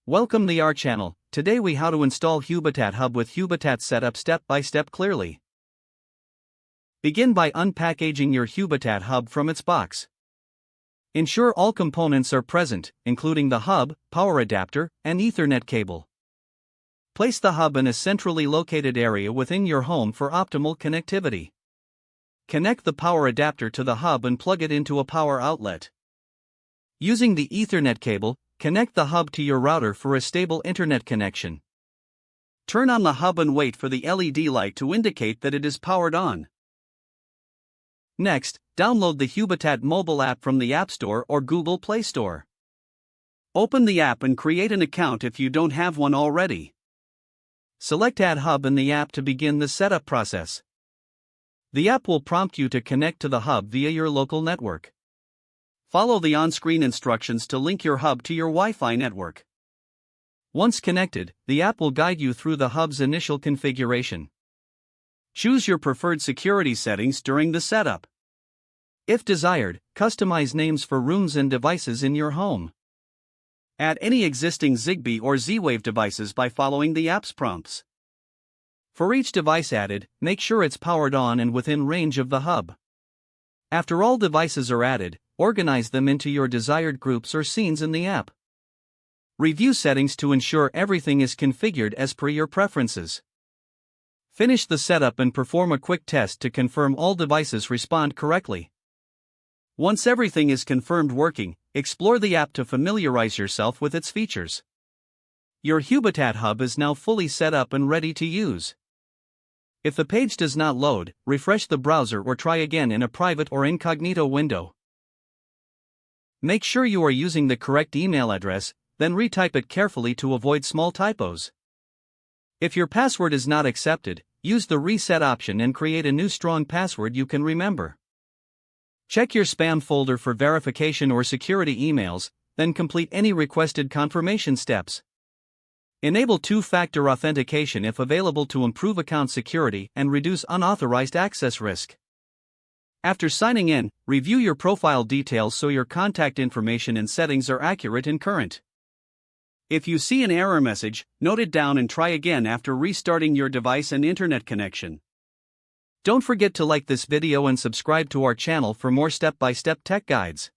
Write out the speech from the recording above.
Welcome to our channel. Today we how to install Hubitat Hub with Hubitat setup step by step clearly. Begin by unpackaging your Hubitat Hub from its box. Ensure all components are present, including the hub, power adapter, and Ethernet cable. Place the hub in a centrally located area within your home for optimal connectivity. Connect the power adapter to the hub and plug it into a power outlet. Using the Ethernet cable, connect the hub to your router for a stable internet connection. Turn on the hub and wait for the LED light to indicate that it is powered on. Next, download the Hubitat mobile app from the App Store or Google Play Store. Open the app and create an account if you don't have one already. Select Add Hub in the app to begin the setup process. The app will prompt you to connect to the hub via your local network. Follow the on-screen instructions to link your hub to your Wi-Fi network. Once connected, the app will guide you through the hub's initial configuration. Choose your preferred security settings during the setup. If desired, customize names for rooms and devices in your home. Add any existing Zigbee or Z-Wave devices by following the app's prompts. For each device added, make sure it's powered on and within range of the hub. After all devices are added, organize them into your desired groups or scenes in the app. Review settings to ensure everything is configured as per your preferences. Finish the setup and perform a quick test to confirm all devices respond correctly. Once everything is confirmed working, explore the app to familiarize yourself with its features. Your Hubitat Hub is now fully set up and ready to use. If the page does not load, refresh the browser or try again in a private or incognito window. Make sure you are using the correct email address, then retype it carefully to avoid small typos. If your password is not accepted, use the reset option and create a new strong password you can remember. Check your spam folder for verification or security emails, then complete any requested confirmation steps. Enable two-factor authentication if available to improve account security and reduce unauthorized access risk. After signing in, review your profile details so your contact information and settings are accurate and current. If you see an error message, note it down and try again after restarting your device and internet connection. Don't forget to like this video and subscribe to our channel for more step-by-step tech guides.